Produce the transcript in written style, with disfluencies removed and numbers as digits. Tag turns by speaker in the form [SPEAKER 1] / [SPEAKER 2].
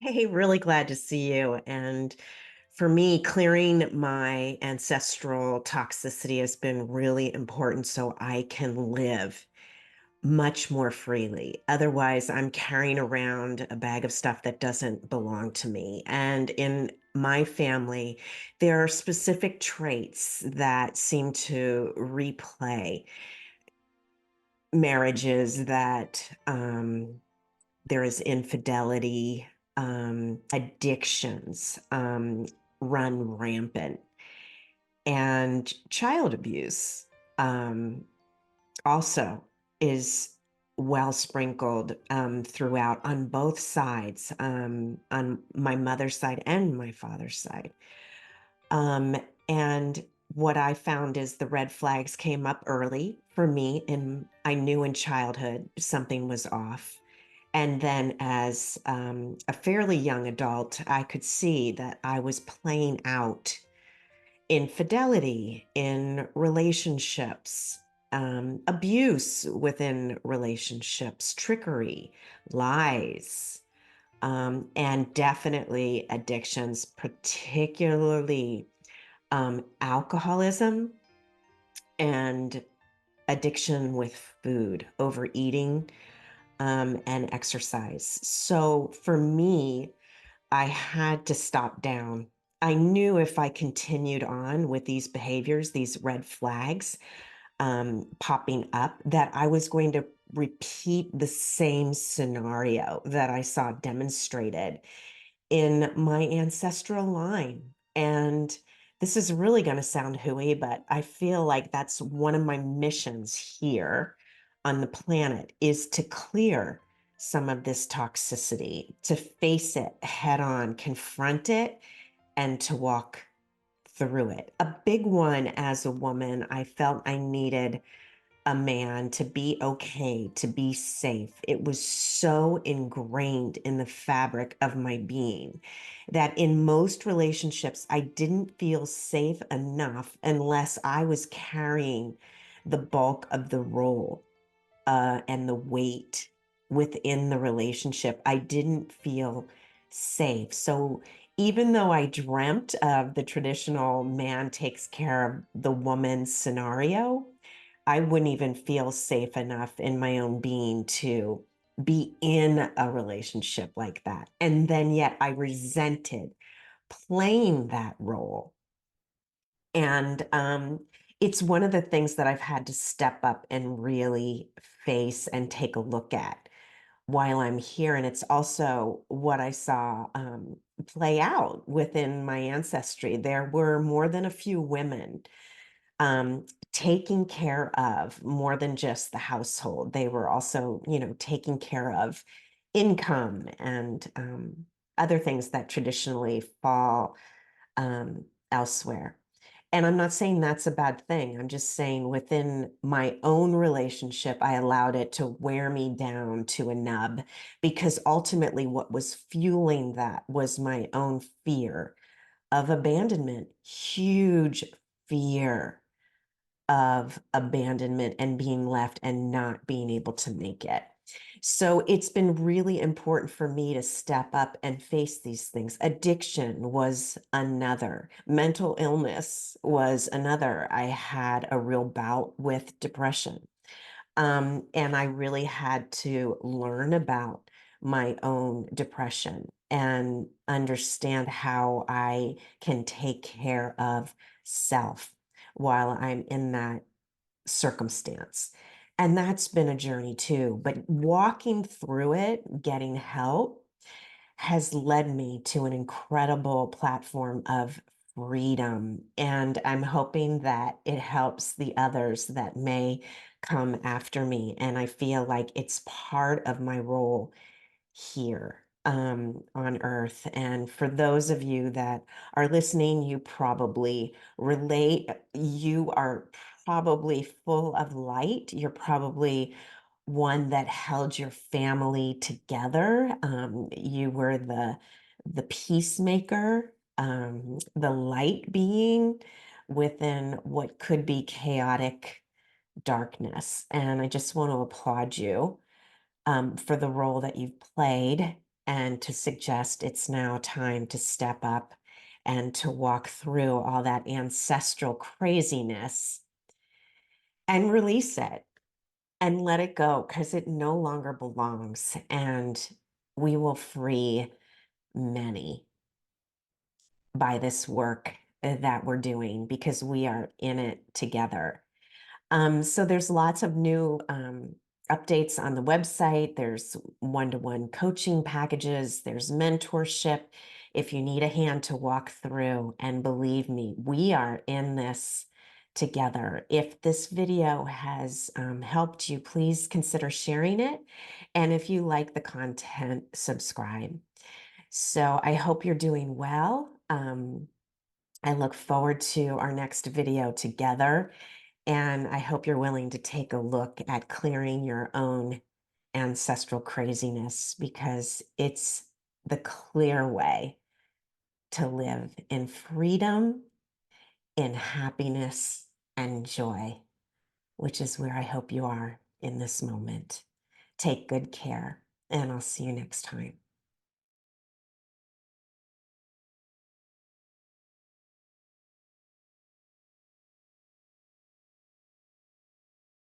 [SPEAKER 1] Hey, really glad to see you. And for me, clearing my ancestral toxicity has been really important so I can live much more freely. Otherwise, I'm carrying around a bag of stuff that doesn't belong to me. And in my family, there are specific traits that seem to replay marriages that there is infidelity, addictions run rampant, and child abuse um, also is well sprinkled throughout on both sides, on my mother's side and my father's side. Um, and what I found is the red flags came up early for me, and I knew in childhood something was off. And then, as a fairly young adult, I could see that I was playing out infidelity in relationships, abuse within relationships, trickery, lies, and definitely addictions, particularly alcoholism and addiction with food, overeating, and exercise. So for me, I had to stop down. I knew if I continued on with these behaviors, these red flags popping up, that I was going to repeat the same scenario that I saw demonstrated in my ancestral line. And this is really going to sound hooey, but I feel like that's one of my missions here on the planet is to clear some of this toxicity, to face it head on, confront it, and to walk through it. A big one as a woman, I felt I needed a man to be okay, to be safe. It was so ingrained in the fabric of my being that in most relationships, I didn't feel safe enough unless I was carrying the bulk of the role and the weight within the relationship. I didn't feel safe. So even though I dreamt of the traditional man takes care of the woman scenario, I wouldn't even feel safe enough in my own being to be in a relationship like that. And then yet I resented playing that role. And it's one of the things that I've had to step up and really face and take a look at while I'm here. And it's also what I saw play out within my ancestry. There were more than a few women taking care of more than just the household. They were also, taking care of income and other things that traditionally fall elsewhere. And I'm not saying that's a bad thing. I'm just saying within my own relationship, I allowed it to wear me down to a nub because ultimately what was fueling that was my own fear of abandonment, huge fear of abandonment and being left and not being able to make it. So it's been really important for me to step up and face these things. Addiction was another. Mental illness was another. I had a real bout with depression. And I really had to learn about my own depression and understand how I can take care of self while I'm in that circumstance. And that's been a journey too. But walking through it, getting help, has led me to an incredible platform of freedom. And I'm hoping that it helps the others that may come after me. And I feel like it's part of my role here on Earth. And for those of you that are listening, you probably relate. You are probably full of light. You're probably one that held your family together. You were the peacemaker, the light being within what could be chaotic darkness. And I just want to applaud you for the role that you've played and to suggest it's now time to step up and to walk through all that ancestral craziness and release it and let it go because it no longer belongs. And we will free many by this work that we're doing because we are in it together. So there's lots of new updates on the website. There's one-to-one coaching packages. There's mentorship if you need a hand to walk through. And believe me, we are in this together. If this video has helped you, please consider sharing it. And if you like the content, subscribe. So I hope you're doing well. I look forward to our next video together. And I hope you're willing to take a look at clearing your own ancestral craziness because it's the clear way to live in freedom, in happiness, and joy, which is where I hope you are in this moment. Take good care, and I'll see you next time.